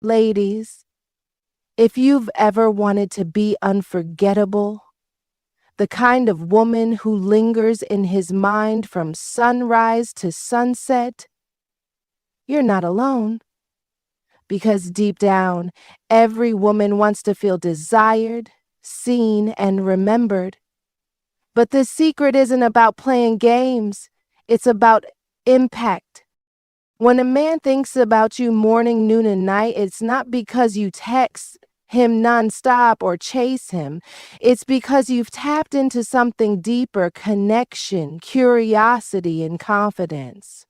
Ladies, if you've ever wanted to be unforgettable, the kind of woman who lingers in his mind from sunrise to sunset, you're not alone. Because deep down, every woman wants to feel desired, seen, and remembered. But the secret isn't about playing games, it's about impact. When a man thinks about you morning, noon, and night, it's not because you text him nonstop or chase him. It's because you've tapped into something deeper: connection, curiosity, and confidence.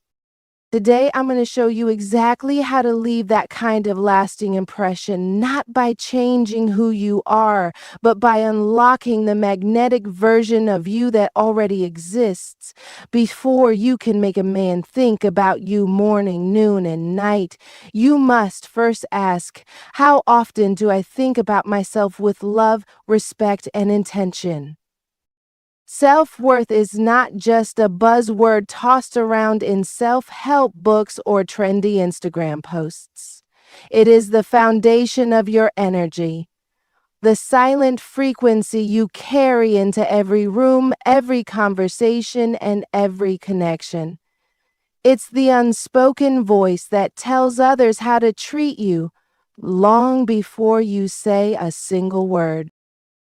Today, I'm going to show you exactly how to leave that kind of lasting impression, not by changing who you are, but by unlocking the magnetic version of you that already exists. Before you can make a man think about you morning, noon, and night, you must first ask, how often do I think about myself with love, respect, and intention? Self-worth is not just a buzzword tossed around in self-help books or trendy Instagram posts. It is the foundation of your energy, the silent frequency you carry into every room, every conversation, and every connection. It's the unspoken voice that tells others how to treat you long before you say a single word.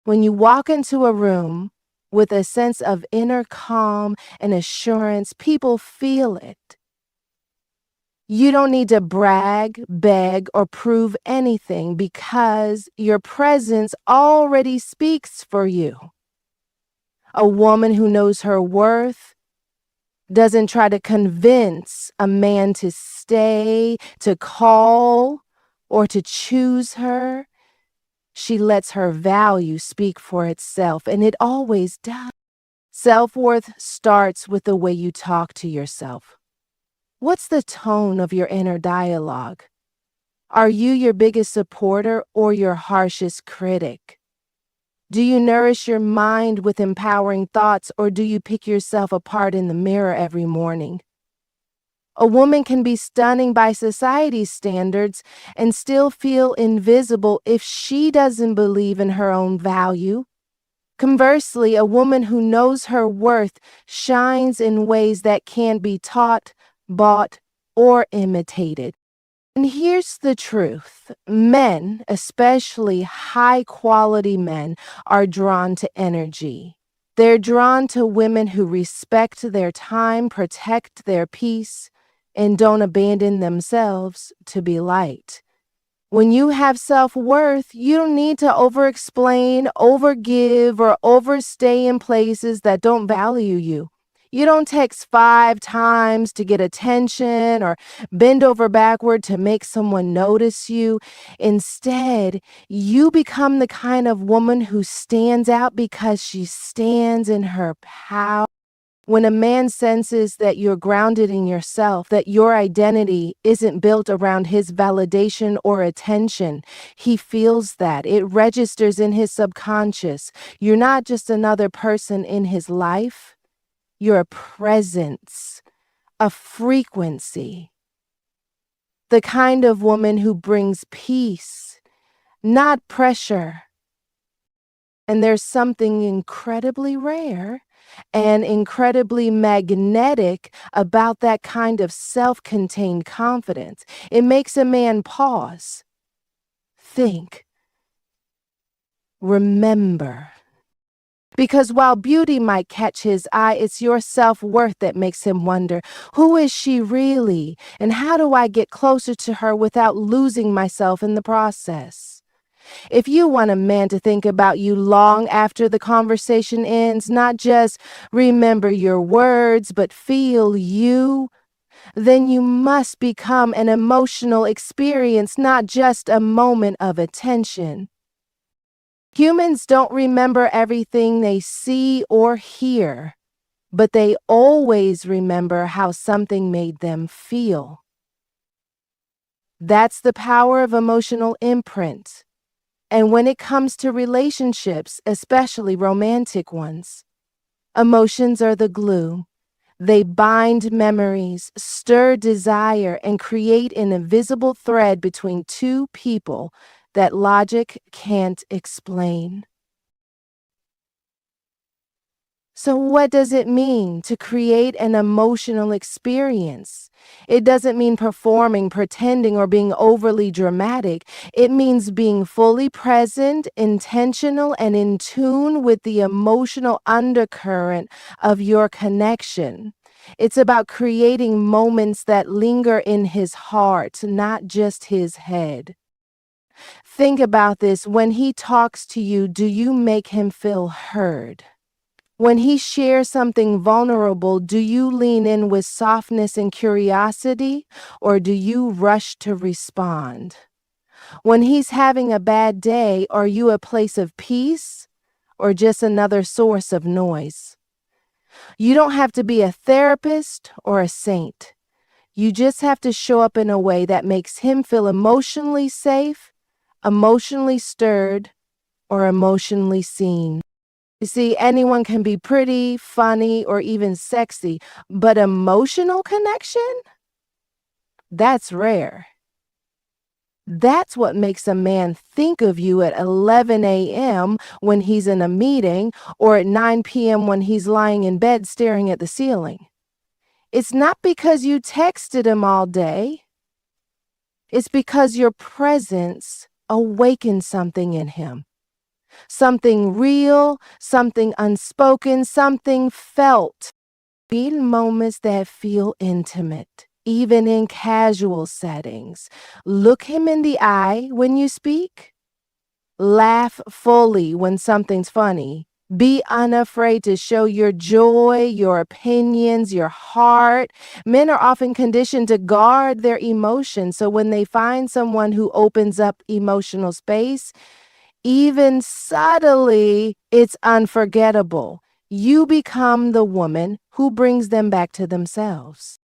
When you walk into a room with a sense of inner calm and assurance, people feel it. You don't need to brag, beg, or prove anything because your presence already speaks for you. A woman who knows her worth doesn't try to convince a man to stay, to call, or to choose her. She lets her value speak for itself, and it always does. Self-worth starts with the way you talk to yourself. What's the tone of your inner dialogue? Are you your biggest supporter or your harshest critic? Do you nourish your mind with empowering thoughts, or do you pick yourself apart in the mirror every morning? A woman can be stunning by society's standards and still feel invisible if she doesn't believe in her own value. Conversely, a woman who knows her worth shines in ways that can't be taught, bought, or imitated. And here's the truth. Men, especially high-quality men, are drawn to energy. They're drawn to women who respect their time, protect their peace, and don't abandon themselves to be liked. When you have self-worth, you don't need to over-explain, over-give, or overstay in places that don't value you. You don't text 5 times to get attention or bend over backward to make someone notice you. Instead, you become the kind of woman who stands out because she stands in her power. When a man senses that you're grounded in yourself, that your identity isn't built around his validation or attention, he feels that. It registers in his subconscious. You're not just another person in his life. You're a presence, a frequency. The kind of woman who brings peace, not pressure. And there's something incredibly rare and incredibly magnetic about that kind of self-contained confidence. It makes a man pause, think, remember. Because while beauty might catch his eye, it's your self-worth that makes him wonder, who is she really? And how do I get closer to her without losing myself in the process? If you want a man to think about you long after the conversation ends, not just remember your words, but feel you, then you must become an emotional experience, not just a moment of attention. Humans don't remember everything they see or hear, but they always remember how something made them feel. That's the power of emotional imprint. And when it comes to relationships, especially romantic ones, emotions are the glue. They bind memories, stir desire, and create an invisible thread between two people that logic can't explain. So what does it mean to create an emotional experience? It doesn't mean performing, pretending, or being overly dramatic. It means being fully present, intentional, and in tune with the emotional undercurrent of your connection. It's about creating moments that linger in his heart, not just his head. Think about this. When he talks to you, do you make him feel heard? When he shares something vulnerable, do you lean in with softness and curiosity, or do you rush to respond? When he's having a bad day, are you a place of peace, or just another source of noise? You don't have to be a therapist or a saint. You just have to show up in a way that makes him feel emotionally safe, emotionally stirred, or emotionally seen. You see, anyone can be pretty, funny, or even sexy, but emotional connection? That's rare. That's what makes a man think of you at 11 a.m. when he's in a meeting or at 9 p.m. when he's lying in bed staring at the ceiling. It's not because you texted him all day. It's because your presence awakened something in him. Something real, something unspoken, something felt. Be moments that feel intimate, even in casual settings. Look him in the eye when you speak. Laugh fully when something's funny. Be unafraid to show your joy, your opinions, your heart. Men are often conditioned to guard their emotions, so when they find someone who opens up emotional space, even subtly, it's unforgettable. You become the woman who brings them back to themselves.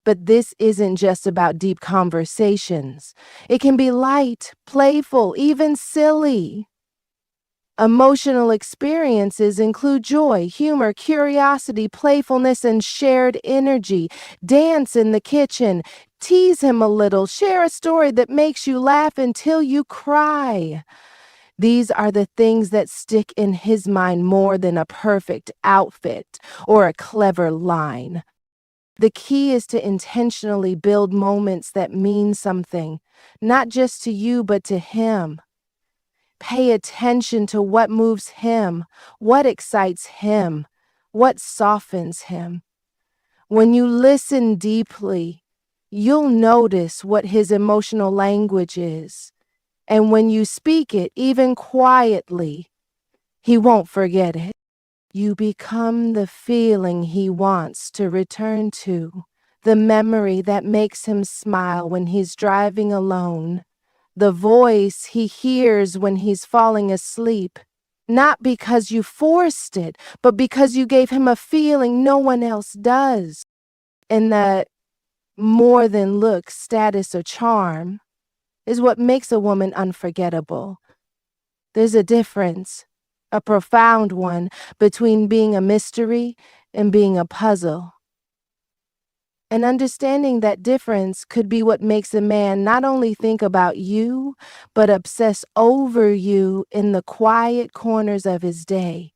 But this isn't just about deep conversations. It can be light, playful, even silly. Emotional experiences include joy, humor, curiosity, playfulness, and shared energy. Dance in the kitchen, tease him a little, share a story that makes you laugh until you cry. These are the things that stick in his mind more than a perfect outfit or a clever line. The key is to intentionally build moments that mean something, not just to you, but to him. Pay attention to what moves him, what excites him, what softens him. When you listen deeply, you'll notice what his emotional language is. And when you speak it, even quietly, he won't forget it. You become the feeling he wants to return to, the memory that makes him smile when he's driving alone, the voice he hears when he's falling asleep, not because you forced it, but because you gave him a feeling no one else does. And that more than looks, status, or charm is what makes a woman unforgettable. There's a difference, a profound one, between being a mystery and being a puzzle. And understanding that difference could be what makes a man not only think about you, but obsess over you in the quiet corners of his day.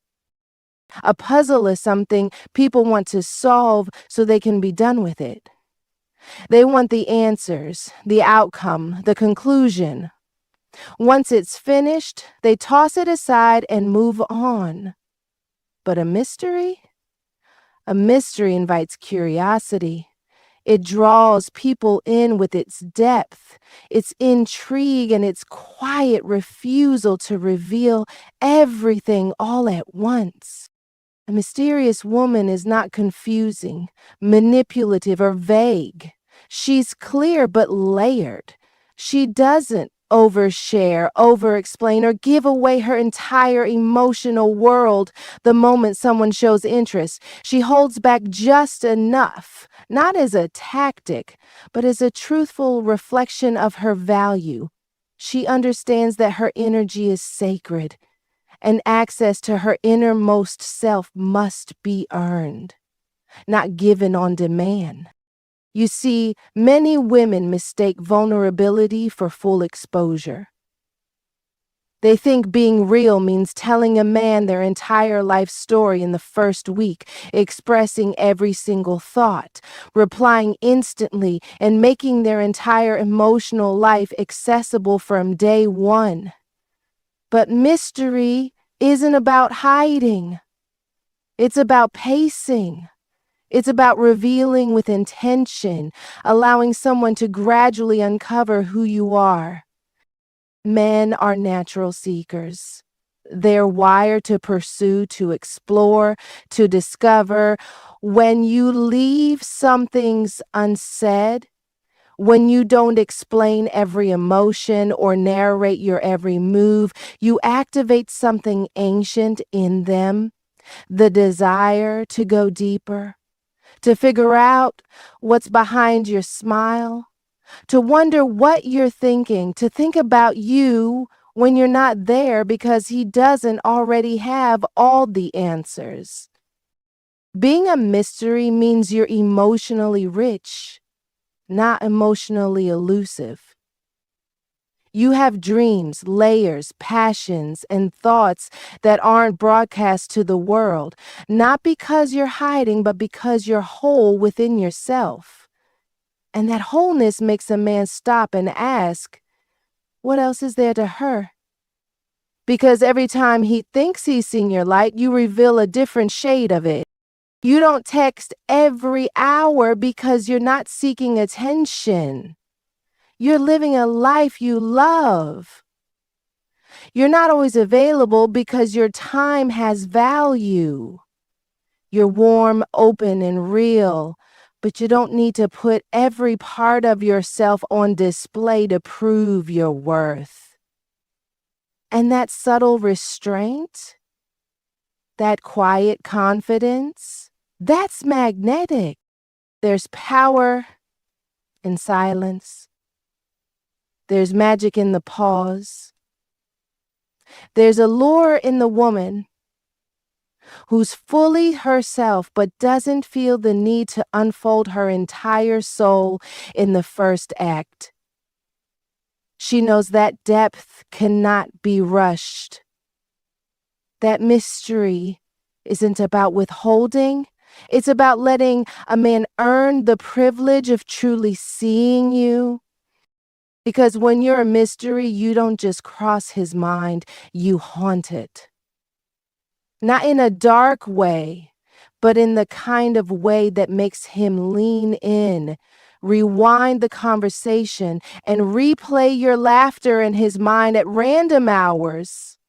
A puzzle is something people want to solve so they can be done with it. They want the answers, the outcome, the conclusion. Once it's finished, they toss it aside and move on. But a mystery? A mystery invites curiosity. It draws people in with its depth, its intrigue, and its quiet refusal to reveal everything all at once. A mysterious woman is not confusing, manipulative, or vague. She's clear but layered. She doesn't overshare, overexplain, or give away her entire emotional world the moment someone shows interest. She holds back just enough, not as a tactic, but as a truthful reflection of her value. She understands that her energy is sacred, and access to her innermost self must be earned. not given on demand. You see, many women mistake vulnerability for full exposure. They think being real means telling a man their entire life story in the first week, expressing every single thought, replying instantly, and making their entire emotional life accessible from day one. But mystery isn't about hiding. It's about pacing. It's about revealing with intention, allowing someone to gradually uncover who you are. Men are natural seekers. They're wired to pursue, to explore, to discover. When you leave some things unsaid, when you don't explain every emotion or narrate your every move, you activate something ancient in them, the desire to go deeper, to figure out what's behind your smile, to wonder what you're thinking, to think about you when you're not there because he doesn't already have all the answers. Being a mystery means you're emotionally rich, not emotionally elusive. You have dreams, layers, passions, and thoughts that aren't broadcast to the world, not because you're hiding, but because you're whole within yourself. And that wholeness makes a man stop and ask, what else is there to her? Because every time he thinks he's seen your light, you reveal a different shade of it. You don't text every hour because you're not seeking attention. You're living a life you love. You're not always available because your time has value. You're warm, open, and real, but you don't need to put every part of yourself on display to prove your worth. And that subtle restraint, that quiet confidence, that's magnetic. There's power in silence. There's magic in the pause. There's allure in the woman who's fully herself but doesn't feel the need to unfold her entire soul in the first act. She knows that depth cannot be rushed. That mystery isn't about withholding. It's about letting a man earn the privilege of truly seeing you. Because when you're a mystery, you don't just cross his mind, you haunt it. Not in a dark way, but in the kind of way that makes him lean in, rewind the conversation, and replay your laughter in his mind at random hours.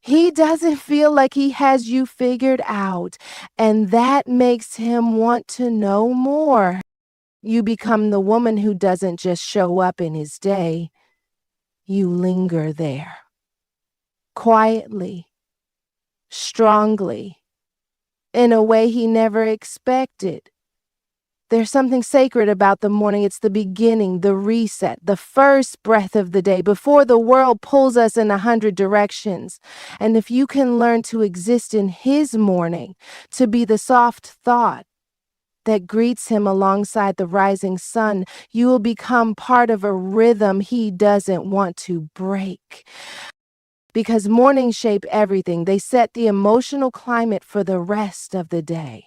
He doesn't feel like he has you figured out, and that makes him want to know more. You become the woman who doesn't just show up in his day. You linger there. Quietly, strongly, in a way he never expected. There's something sacred about the morning. It's the beginning, the reset, the first breath of the day before the world pulls us in 100 directions. And if you can learn to exist in his morning, to be the soft thought that greets him alongside the rising sun, you will become part of a rhythm he doesn't want to break. Because mornings shape everything. They set the emotional climate for the rest of the day.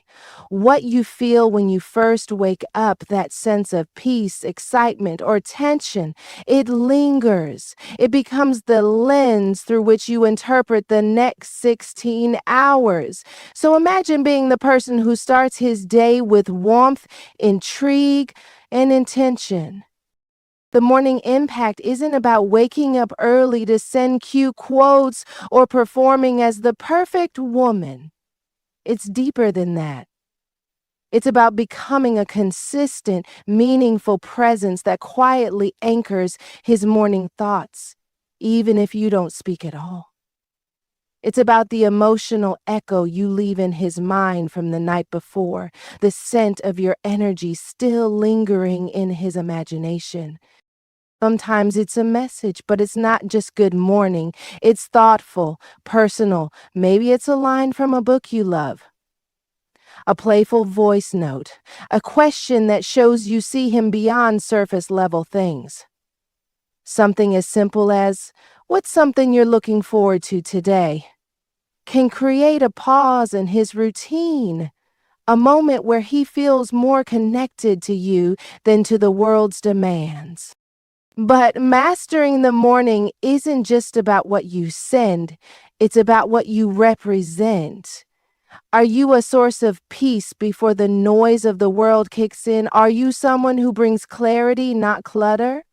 What you feel when you first wake up, that sense of peace, excitement, or tension, it lingers. It becomes the lens through which you interpret the next 16 hours. So imagine being the person who starts his day with warmth, intrigue, and intention. The morning impact isn't about waking up early to send cute quotes or performing as the perfect woman. It's deeper than that. It's about becoming a consistent, meaningful presence that quietly anchors his morning thoughts, even if you don't speak at all. It's about the emotional echo you leave in his mind from the night before, the scent of your energy still lingering in his imagination. Sometimes it's a message, but it's not just good morning. It's thoughtful, personal. Maybe it's a line from a book you love, a playful voice note, a question that shows you see him beyond surface level things. Something as simple as, "What's something you're looking forward to today?" can create a pause in his routine, a moment where he feels more connected to you than to the world's demands. But mastering the morning isn't just about what you send, it's about what you represent. Are you a source of peace before the noise of the world kicks in? Are you someone who brings clarity, not clutter?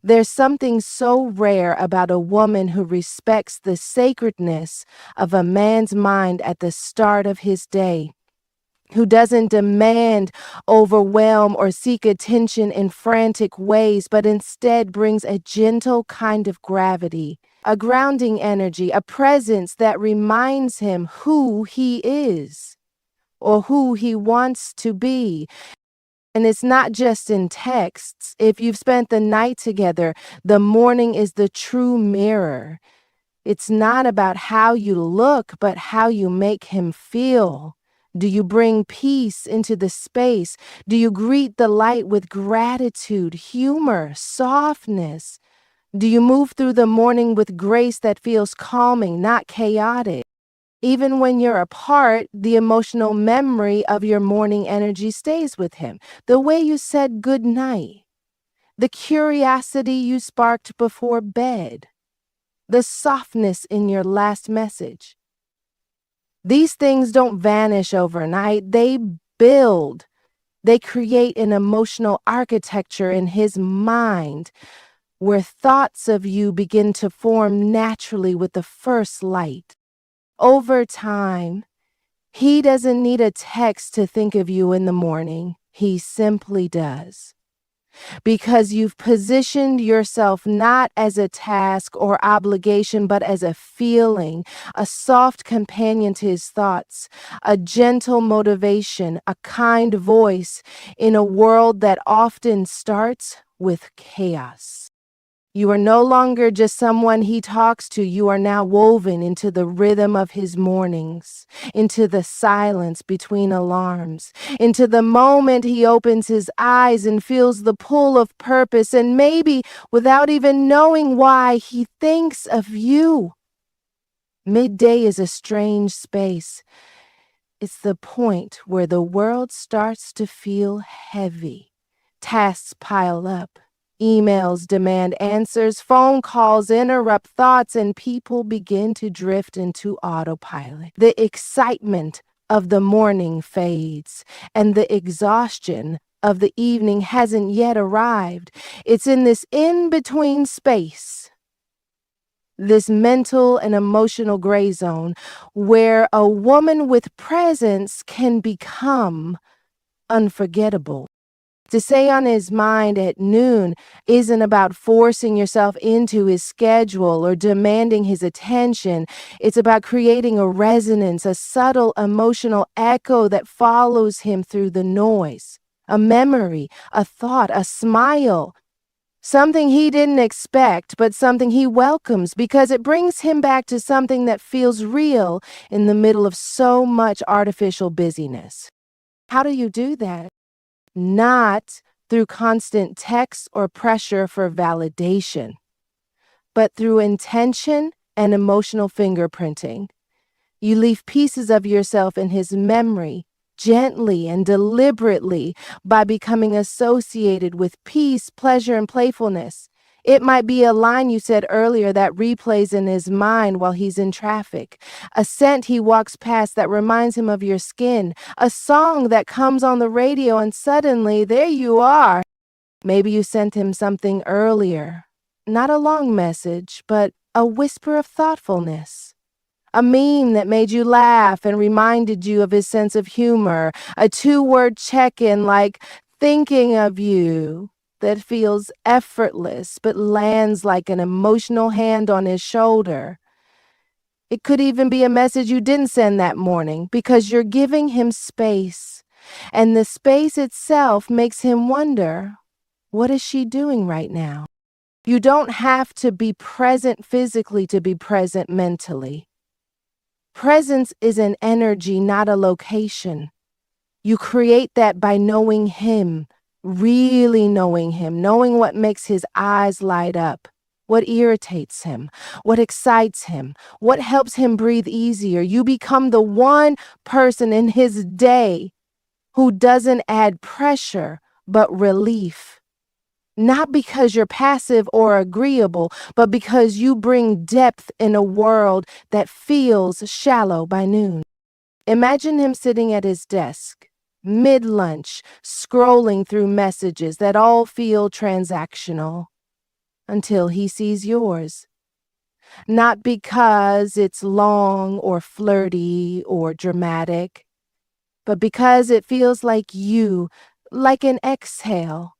There's something so rare about a woman who respects the sacredness of a man's mind at the start of his day, who doesn't demand, overwhelm, or seek attention in frantic ways, but instead brings a gentle kind of gravity, a grounding energy, a presence that reminds him who he is or who he wants to be. And it's not just in texts. If you've spent the night together, the morning is the true mirror. It's not about how you look, but how you make him feel. Do you bring peace into the space? Do you greet the light with gratitude, humor, softness? Do you move through the morning with grace that feels calming, not chaotic? Even when you're apart, the emotional memory of your morning energy stays with him. The way you said good night, the curiosity you sparked before bed, the softness in your last message. These things don't vanish overnight. They build. They create an emotional architecture in his mind where thoughts of you begin to form naturally with the first light. Over time, he doesn't need a text to think of you in the morning. He simply does. Because you've positioned yourself not as a task or obligation, but as a feeling, a soft companion to his thoughts, a gentle motivation, a kind voice in a world that often starts with chaos. You are no longer just someone he talks to. You are now woven into the rhythm of his mornings, into the silence between alarms, into the moment he opens his eyes and feels the pull of purpose, and maybe without even knowing why, he thinks of you. Midday is a strange space. It's the point where the world starts to feel heavy. Tasks pile up. Emails demand answers, phone calls interrupt thoughts, and people begin to drift into autopilot. The excitement of the morning fades, and the exhaustion of the evening hasn't yet arrived. It's in this in-between space, this mental and emotional gray zone, where a woman with presence can become unforgettable. To stay on his mind at noon isn't about forcing yourself into his schedule or demanding his attention. It's about creating a resonance, a subtle emotional echo that follows him through the noise. A memory, a thought, a smile. Something he didn't expect, but something he welcomes because it brings him back to something that feels real in the middle of so much artificial busyness. How do you do that? Not through constant text or pressure for validation, but through intention and emotional fingerprinting. You leave pieces of yourself in his memory, gently and deliberately, by becoming associated with peace, pleasure, and playfulness. It might be a line you said earlier that replays in his mind while he's in traffic, a scent he walks past that reminds him of your skin, a song that comes on the radio and suddenly there you are. Maybe you sent him something earlier, not a long message, but a whisper of thoughtfulness. A meme that made you laugh and reminded you of his sense of humor, a 2-word check-in like thinking of you, that feels effortless but lands like an emotional hand on his shoulder. It could even be a message you didn't send that morning because you're giving him space, and the space itself makes him wonder, what is she doing right now? You don't have to be present physically to be present mentally. Presence is an energy, not a location. You create that by knowing him, really knowing him, knowing what makes his eyes light up, what irritates him, what excites him, what helps him breathe easier. You become the one person in his day who doesn't add pressure, but relief. Not because you're passive or agreeable, but because you bring depth in a world that feels shallow by noon. Imagine him sitting at his desk, mid-lunch, scrolling through messages that all feel transactional until he sees yours. Not because it's long or flirty or dramatic, but because it feels like you, like an exhale,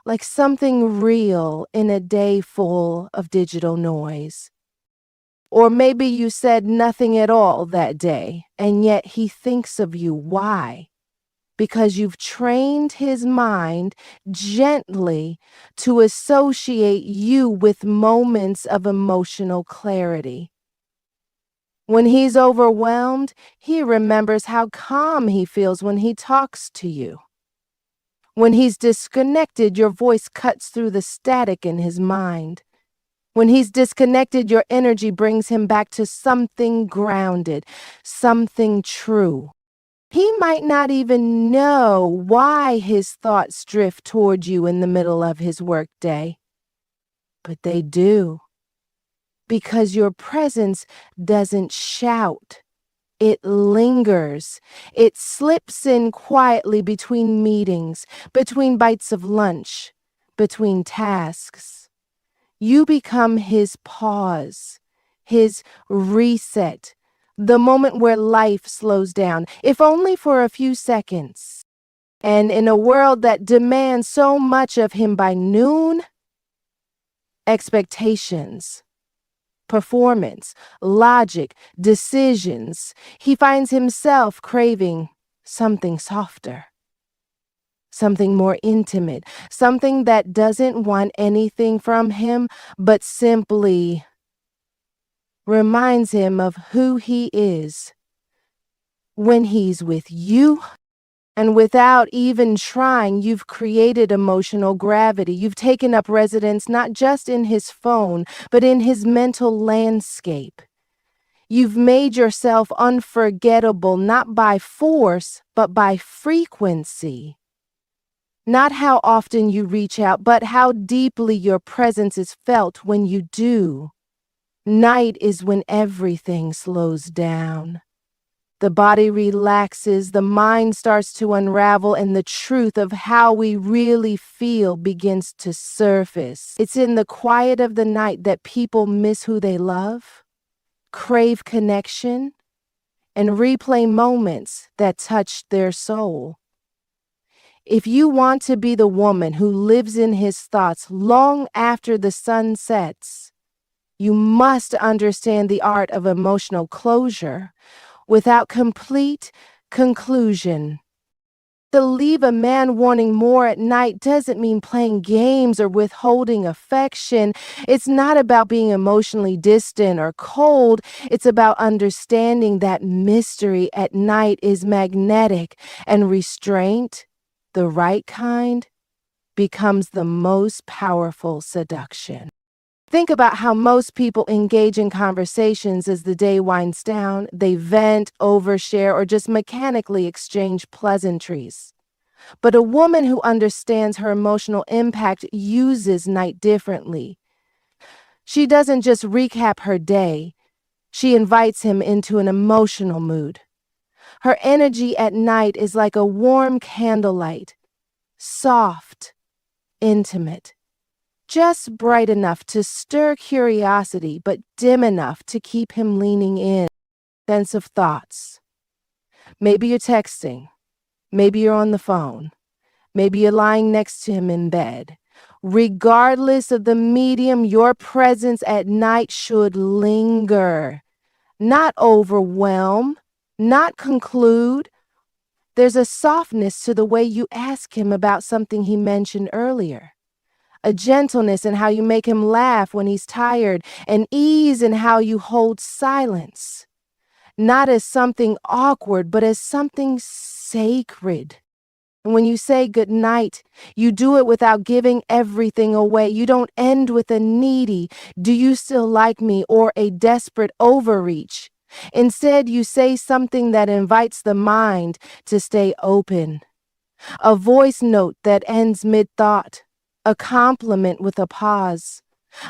like something real in a day full of digital noise. Or maybe you said nothing at all that day, and yet he thinks of you. Why? Because you've trained his mind gently to associate you with moments of emotional clarity. When he's overwhelmed, he remembers how calm he feels when he talks to you. When he's disconnected, your voice cuts through the static in his mind. When he's disconnected, your energy brings him back to something grounded, something true. He might not even know why his thoughts drift toward you in the middle of his workday, but they do, because your presence doesn't shout. It lingers. It slips in quietly between meetings, between bites of lunch, between tasks. You become his pause, his reset, the moment where life slows down, if only for a few seconds. And in a world that demands so much of him by noon, expectations, performance, logic, decisions, he finds himself craving something softer, something more intimate, something that doesn't want anything from him, but simply reminds him of who he is when he's with you. And without even trying, you've created emotional gravity. You've taken up residence not just in his phone, but in his mental landscape. You've made yourself unforgettable, not by force, but by frequency. Not how often you reach out, but how deeply your presence is felt when you do. Night is when everything slows down. The body relaxes, the mind starts to unravel, and the truth of how we really feel begins to surface. It's in the quiet of the night that people miss who they love, crave connection, and replay moments that touched their soul. If you want to be the woman who lives in his thoughts long after the sun sets, you must understand the art of emotional closure without complete conclusion. To leave a man wanting more at night doesn't mean playing games or withholding affection. It's not about being emotionally distant or cold. It's about understanding that mystery at night is magnetic, and restraint, the right kind, becomes the most powerful seduction. Think about how most people engage in conversations as the day winds down. They vent, overshare, or just mechanically exchange pleasantries. But a woman who understands her emotional impact uses night differently. She doesn't just recap her day, she invites him into an emotional mood. Her energy at night is like a warm candlelight, soft, intimate. Just bright enough to stir curiosity, but dim enough to keep him leaning in. Sense of thoughts. Maybe you're texting. Maybe you're on the phone. Maybe you're lying next to him in bed. Regardless of the medium, your presence at night should linger, not overwhelm, not conclude. There's a softness to the way you ask him about something he mentioned earlier. A gentleness in how you make him laugh when he's tired, an ease in how you hold silence, not as something awkward, but as something sacred. And when you say good night, you do it without giving everything away. You don't end with a needy, "Do you still like me?" or a desperate overreach. Instead, you say something that invites the mind to stay open. A voice note that ends mid-thought. A compliment with a pause.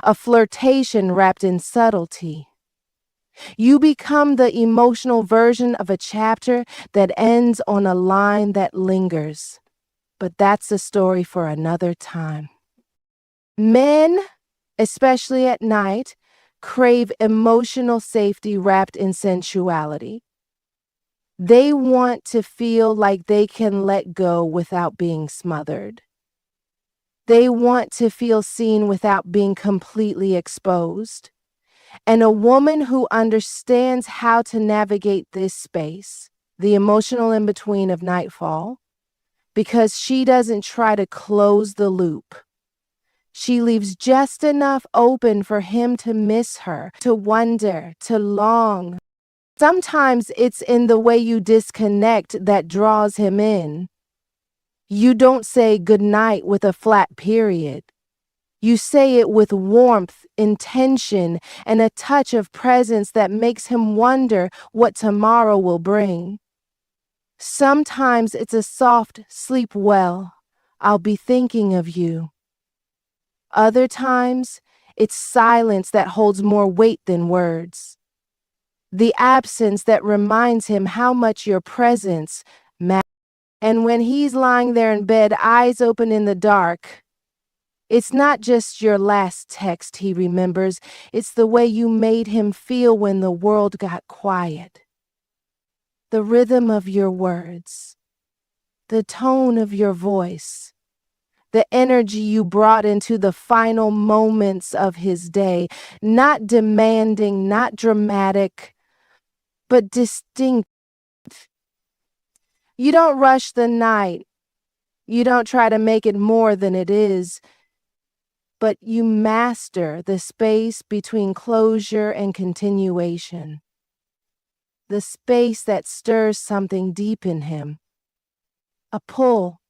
A flirtation wrapped in subtlety. You become the emotional version of a chapter that ends on a line that lingers. But that's a story for another time. Men, especially at night, crave emotional safety wrapped in sensuality. They want to feel like they can let go without being smothered. They want to feel seen without being completely exposed. And a woman who understands how to navigate this space, the emotional in-between of nightfall, because she doesn't try to close the loop. She leaves just enough open for him to miss her, to wonder, to long. Sometimes it's in the way you disconnect that draws him in. You don't say goodnight with a flat period. You say it with warmth, intention, and a touch of presence that makes him wonder what tomorrow will bring. Sometimes it's a soft "sleep well, I'll be thinking of you." Other times, it's silence that holds more weight than words. The absence that reminds him how much your presence matters. And when he's lying there in bed, eyes open in the dark, it's not just your last text he remembers, it's the way you made him feel when the world got quiet. The rhythm of your words, the tone of your voice, the energy you brought into the final moments of his day, not demanding, not dramatic, but distinct. You don't rush the night. You don't try to make it more than it is, but you master the space between closure and continuation. The space that stirs something deep in him. A pull,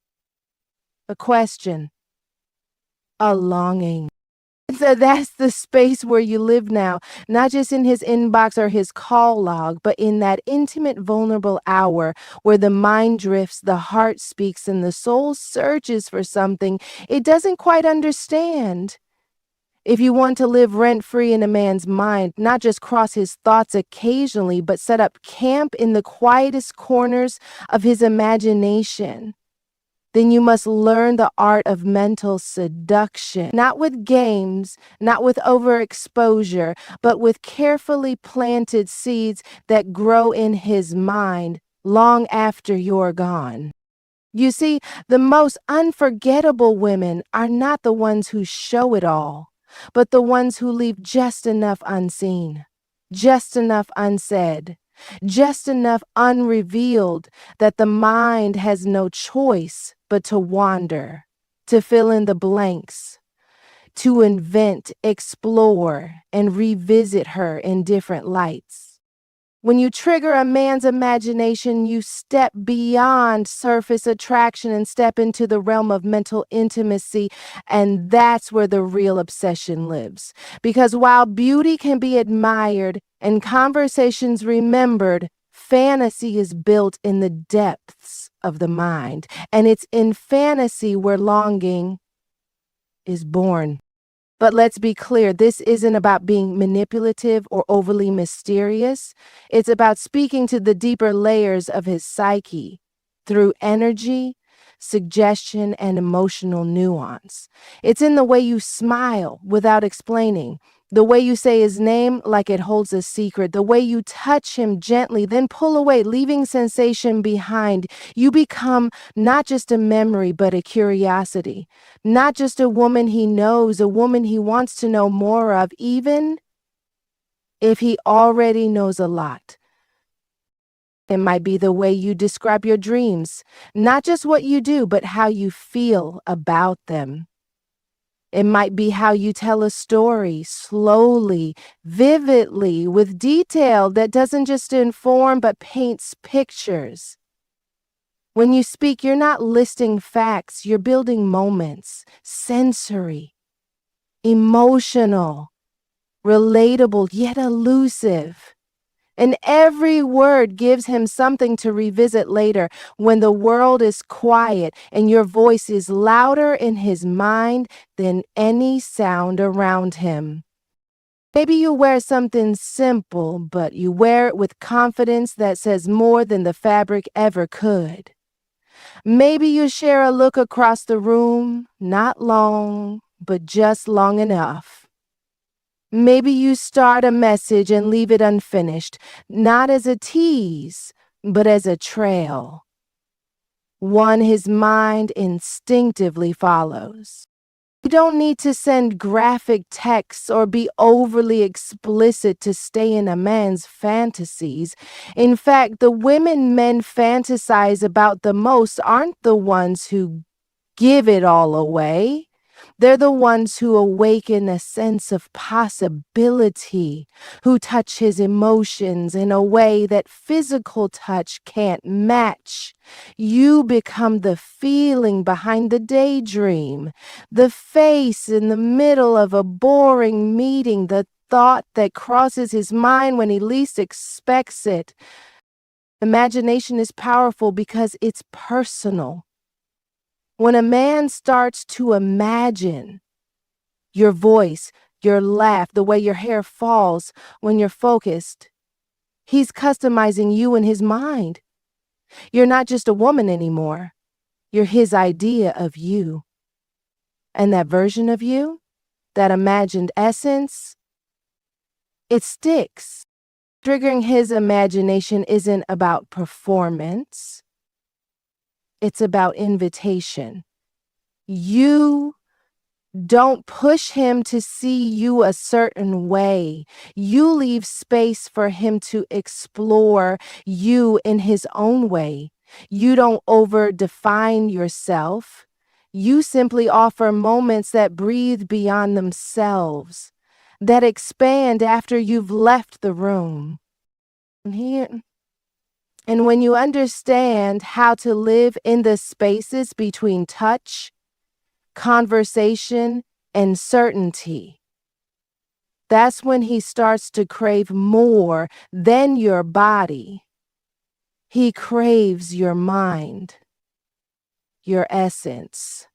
a question, a longing. So that's the space where you live now, not just in his inbox or his call log, but in that intimate, vulnerable hour where the mind drifts, the heart speaks, and the soul searches for something it doesn't quite understand. If you want to live rent-free in a man's mind, not just cross his thoughts occasionally, but set up camp in the quietest corners of his imagination, then you must learn the art of mental seduction, not with games, not with overexposure, but with carefully planted seeds that grow in his mind long after you're gone. You see, the most unforgettable women are not the ones who show it all, but the ones who leave just enough unseen, just enough unsaid, just enough unrevealed that the mind has no choice but to wander, to fill in the blanks, to invent, explore, and revisit her in different lights. When you trigger a man's imagination, you step beyond surface attraction and step into the realm of mental intimacy, and that's where the real obsession lives. Because while beauty can be admired and conversations remembered, fantasy is built in the depths of the mind, and it's in fantasy where longing is born. But let's be clear, this isn't about being manipulative or overly mysterious. It's about speaking to the deeper layers of his psyche through energy, suggestion, and emotional nuance. It's in the way you smile without explaining, the way you say his name like it holds a secret, the way you touch him gently, then pull away, leaving sensation behind. You become not just a memory, but a curiosity. Not just a woman he knows, a woman he wants to know more of, even if he already knows a lot. It might be the way you describe your dreams, not just what you do, but how you feel about them. It might be how you tell a story slowly, vividly, with detail that doesn't just inform but paints pictures. When you speak, you're not listing facts, you're building moments, sensory, emotional, relatable, yet elusive. And every word gives him something to revisit later when the world is quiet and your voice is louder in his mind than any sound around him. Maybe you wear something simple, but you wear it with confidence that says more than the fabric ever could. Maybe you share a look across the room, not long, but just long enough. Maybe you start a message and leave it unfinished, not as a tease, but as a trail, one his mind instinctively follows. You don't need to send graphic texts or be overly explicit to stay in a man's fantasies. In fact, the women men fantasize about the most aren't the ones who give it all away. They're the ones who awaken a sense of possibility, who touch his emotions in a way that physical touch can't match. You become the feeling behind the daydream, the face in the middle of a boring meeting, the thought that crosses his mind when he least expects it. Imagination is powerful because it's personal. When a man starts to imagine your voice, your laugh, the way your hair falls when you're focused, he's customizing you in his mind. You're not just a woman anymore. You're his idea of you. And that version of you, that imagined essence, it sticks. Triggering his imagination isn't about performance. It's about invitation. You don't push him to see you a certain way. You leave space for him to explore you in his own way. You don't over-define yourself. You simply offer moments that breathe beyond themselves, that expand after you've left the room. And when you understand how to live in the spaces between touch, conversation, and certainty, that's when he starts to crave more than your body. He craves your mind, your essence.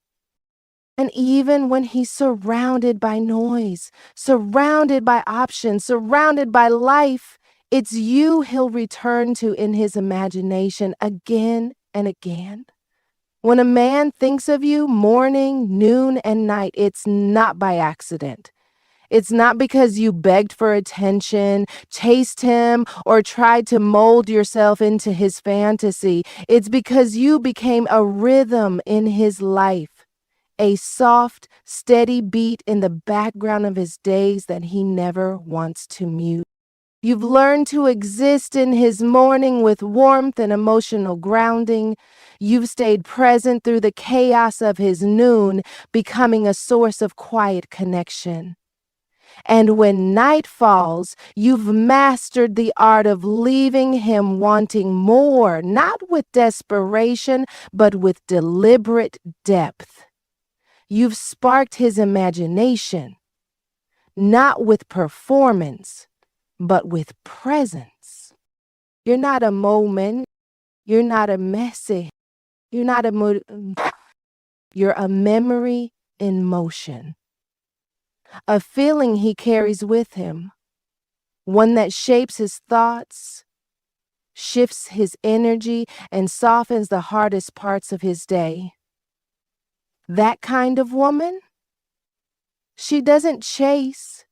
And even when he's surrounded by noise, surrounded by options, surrounded by life, it's you he'll return to in his imagination again and again. When a man thinks of you morning, noon, and night, it's not by accident. It's not because you begged for attention, chased him, or tried to mold yourself into his fantasy. It's because you became a rhythm in his life, a soft, steady beat in the background of his days that he never wants to mute. You've learned to exist in his morning with warmth and emotional grounding. You've stayed present through the chaos of his noon, becoming a source of quiet connection. And when night falls, you've mastered the art of leaving him wanting more, not with desperation, but with deliberate depth. You've sparked his imagination, not with performance, but with presence. You're not a moment. You're not a message. You're not a You're a memory in motion. A feeling he carries with him. One that shapes his thoughts, shifts his energy, and softens the hardest parts of his day. That kind of woman, she doesn't chase.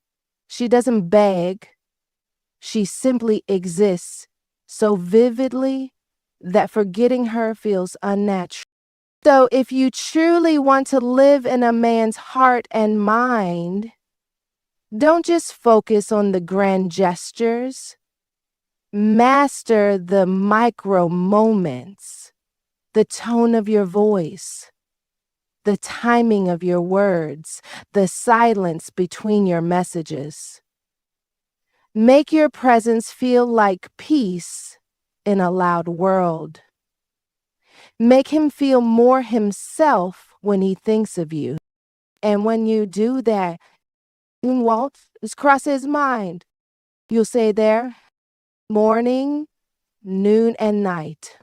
She doesn't beg. She simply exists so vividly that forgetting her feels unnatural. So if you truly want to live in a man's heart and mind, don't just focus on the grand gestures. Master the micro moments, the tone of your voice, the timing of your words, the silence between your messages. Make your presence feel like peace in a loud world. Make him feel more himself when he thinks of you. And when you do that, you won't just cross his mind. You'll say there, morning, noon, and night.